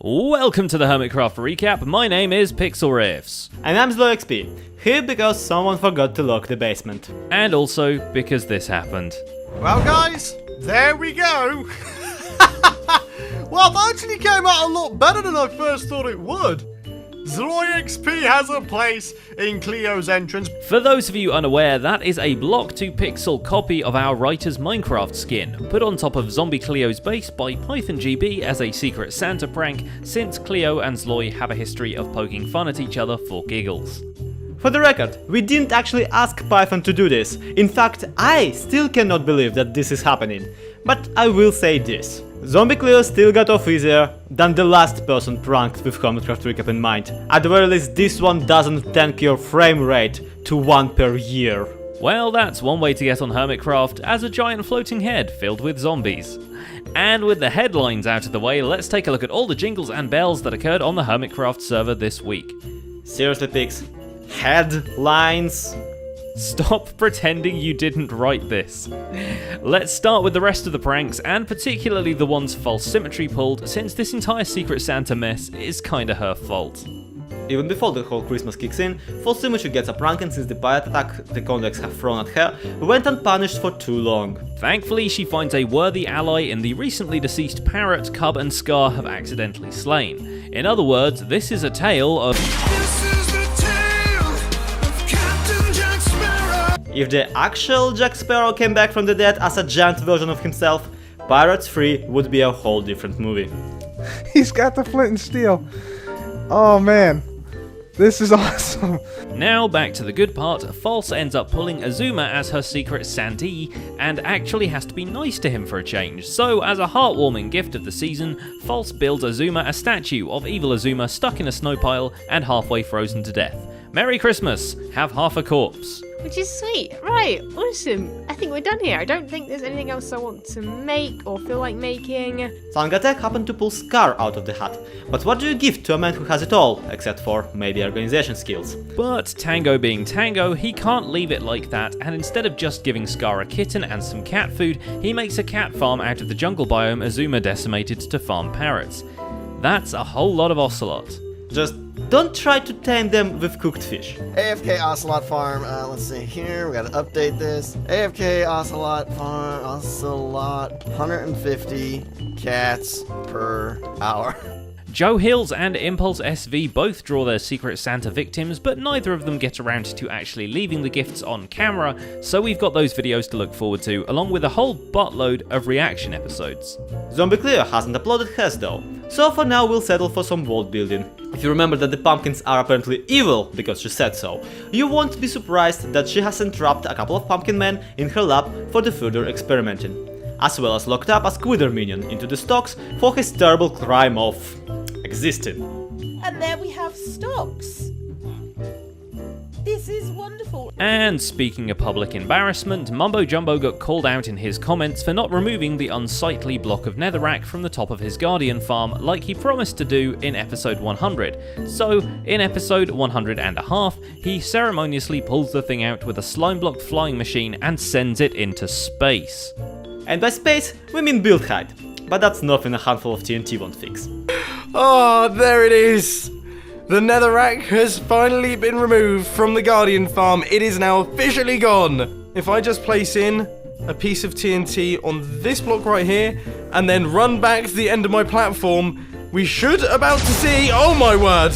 Welcome to the Hermitcraft Recap. My name is Pixel Reefs. And I'm SlowXP, here because someone forgot to lock the basement. And also because this happened. Well guys, there we go. Well, that actually came out a lot better than I first thought it would. SlowXP has a place in Cleo's entrance. For those of you unaware, that is a block 2 pixel copy of our writer's Minecraft skin, put on top of Zombie Cleo's base by PythonGB as a secret Santa prank, since Cleo and Zloy have a history of poking fun at each other for giggles. For the record, we didn't actually ask Python to do this. In fact, I still cannot believe that this is happening. But I will say this. Zombie Cleo still got off easier than the last person pranked with Hermitcraft Recap in mind. At the very least, this one doesn't tank your frame rate to 1 per year. Well, that's one way to get on Hermitcraft, as a giant floating head filled with zombies. And with the headlines out of the way, let's take a look at all the jingles and bells that occurred on the Hermitcraft server this week. Seriously, Pix? Headlines? Stop pretending you didn't write this. Let's start with the rest of the pranks, and particularly the ones False Symmetry pulled, since this entire Secret Santa mess is kinda her fault. Even before the whole Christmas kicks in, False Symmetry gets a prank, and since the pirate attack the convicts have thrown at her went unpunished for too long. Thankfully, she finds a worthy ally in the recently deceased parrot Cub and Scar have accidentally slain. In other words, this is a tale of... If the actual Jack Sparrow came back from the dead as a giant version of himself, Pirates 3 would be a whole different movie. He's got the flint and steel. Oh man, this is awesome. Now back to the good part, False ends up pulling Exuma as her secret Santee, and actually has to be nice to him for a change. So as a heartwarming gift of the season, False builds Exuma a statue of evil Exuma stuck in a snow pile and halfway frozen to death. Merry Christmas, have half a corpse. Which is sweet. Right, awesome. I think we're done here. I don't think there's anything else I want to make or feel like making. Sangatech happened to pull Scar out of the hat, but what do you give to a man who has it all, except for maybe organization skills? But Tango being Tango, he can't leave it like that, and instead of just giving Scar a kitten and some cat food, he makes a cat farm out of the jungle biome Exuma decimated to farm parrots. That's a whole lot of ocelot. Just don't try to tame them with cooked fish. AFK Ocelot Farm, let's see here, we gotta update this. AFK Ocelot Farm, Ocelot, 150 cats per hour. Joe Hills and Impulse SV both draw their Secret Santa victims, but neither of them get around to actually leaving the gifts on camera, so we've got those videos to look forward to, along with a whole buttload of reaction episodes. Zombie Cleo hasn't uploaded hers though, so for now we'll settle for some world building. If you remember that the pumpkins are apparently evil because she said so, you won't be surprised that she has entrapped a couple of pumpkin men in her lab for the further experimenting, as well as locked up a Squidder minion into the stocks for his terrible crime of existing. And there we have stocks. This is wonderful. And speaking of public embarrassment, Mumbo Jumbo got called out in his comments for not removing the unsightly block of netherrack from the top of his Guardian farm like he promised to do in episode 100. So, in episode 100.5, he ceremoniously pulls the thing out with a slime block flying machine and sends it into space. And by space, we mean build height, but that's nothing a handful of TNT won't fix. Oh, there it is! The netherrack has finally been removed from the Guardian farm. It is now officially gone. If I just place in a piece of TNT on this block right here, and then run back to the end of my platform, we should about to see, oh my word!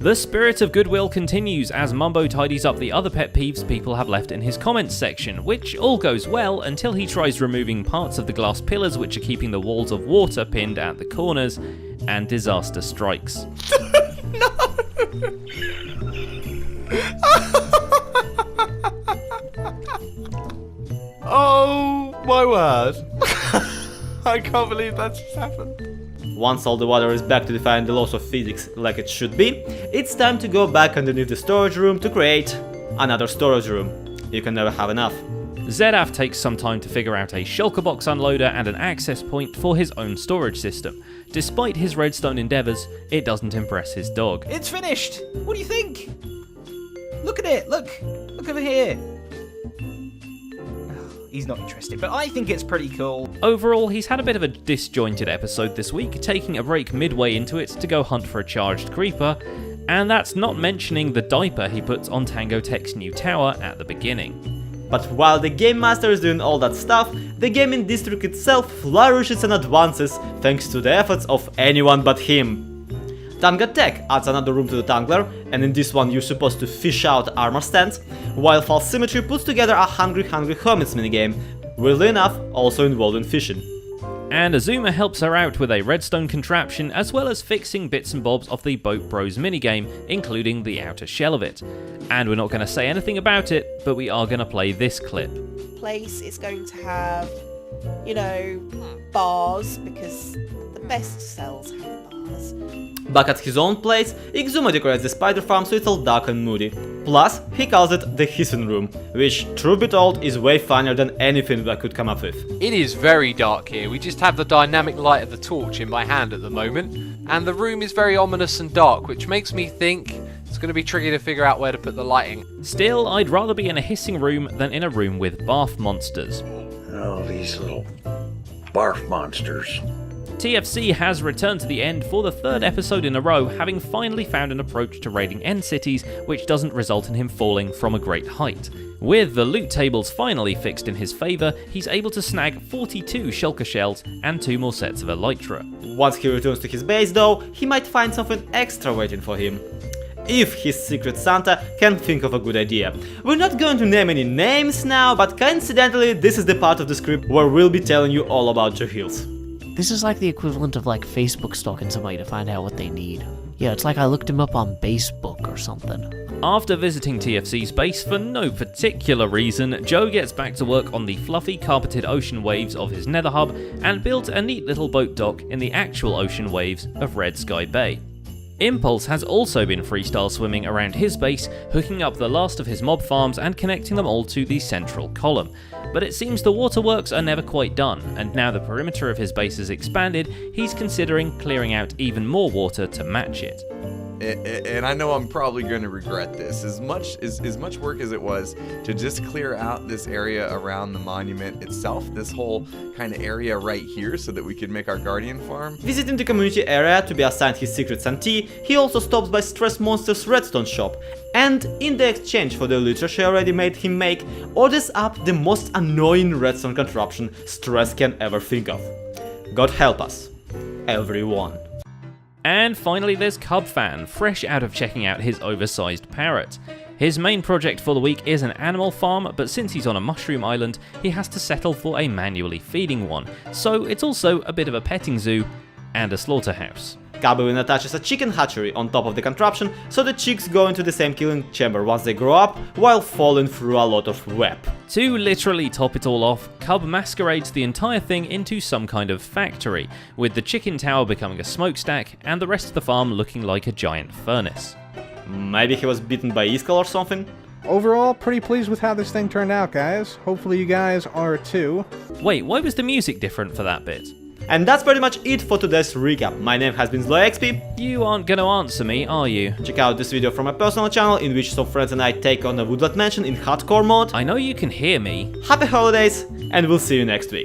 The spirit of goodwill continues as Mumbo tidies up the other pet peeves people have left in his comments section, which all goes well until he tries removing parts of the glass pillars which are keeping the walls of water pinned at the corners, and disaster strikes. No! Oh my word. I can't believe that just happened. Once all the water is back to defying the laws of physics like it should be, it's time to go back underneath the storage room to create another storage room. You can never have enough. Zedaf takes some time to figure out a shulker box unloader and an access point for his own storage system. Despite his redstone endeavours, it doesn't impress his dog. It's finished! What do you think? Look at it! Look over here! He's not interested, but I think it's pretty cool. Overall, he's had a bit of a disjointed episode this week, taking a break midway into it to go hunt for a charged creeper, and that's not mentioning the diaper he puts on Tango Tech's new tower at the beginning. But while the Game Master is doing all that stuff, the gaming district itself flourishes and advances thanks to the efforts of anyone but him. Tango Tech adds another room to the Tangler, and in this one you're supposed to fish out armor stands, while False Symmetry puts together a Hungry Hermits minigame, weirdly enough also involving fishing. And Exuma helps her out with a redstone contraption as well as fixing bits and bobs of the Boat Bros minigame, including the outer shell of it. And we're not going to say anything about it, but we are going to play this clip. Place is going to have, you know, bars, because the best cells have bars. Back at his own place, Exuma decorates the spider farm so it's all dark and moody. Plus, he calls it the hissing room, which, truth be told, is way funnier than anything I could come up with. It is very dark here. We just have the dynamic light of the torch in my hand at the moment, and the room is very ominous and dark, which makes me think it's going to be tricky to figure out where to put the lighting. Still, I'd rather be in a hissing room than in a room with barf monsters. Oh, these little barf monsters. TFC has returned to the end for the third episode in a row, having finally found an approach to raiding end cities which doesn't result in him falling from a great height. With the loot tables finally fixed in his favour, he's able to snag 42 shulker shells and 2 more sets of elytra. Once he returns to his base though, he might find something extra waiting for him. If his secret Santa can think of a good idea. We're not going to name any names now, but coincidentally this is the part of the script where we'll be telling you all about your heals. This is like the equivalent of like Facebook stalking somebody to find out what they need. Yeah, it's like I looked him up on Facebook or something. After visiting TFC's base for no particular reason, Joe gets back to work on the fluffy carpeted ocean waves of his nether hub and builds a neat little boat dock in the actual ocean waves of Red Sky Bay. Impulse has also been freestyle swimming around his base, hooking up the last of his mob farms and connecting them all to the central column. But it seems the waterworks are never quite done, and now the perimeter of his base is expanded, he's considering clearing out even more water to match it. And I know I'm probably going to regret this. As much work as it was to just clear out this area around the monument itself, this whole kind of area right here, so that we could make our guardian farm. Visiting the community area to be assigned his secret Santee, he also stops by Stress Monster's redstone shop, and in the exchange for the elytra she already made him make, orders up the most annoying redstone contraption Stress can ever think of. God help us, everyone. And finally there's Cubfan, fresh out of checking out his oversized parrot. His main project for the week is an animal farm, but since he's on a mushroom island, he has to settle for a manually feeding one, so it's also a bit of a petting zoo and a slaughterhouse. Gabuin attaches a chicken hatchery on top of the contraption, so the chicks go into the same killing chamber once they grow up, while falling through a lot of web. To literally top it all off, Cub masquerades the entire thing into some kind of factory, with the chicken tower becoming a smokestack and the rest of the farm looking like a giant furnace. Maybe he was bitten by Iskall or something? Overall, pretty pleased with how this thing turned out, guys. Hopefully you guys are too. Wait, why was the music different for that bit? And that's pretty much it for today's recap. My name has been ZloXP. You aren't gonna answer me, are you? Check out this video from my personal channel, in which some friends and I take on a Woodland Mansion in hardcore mode. I know you can hear me. Happy holidays, and we'll see you next week.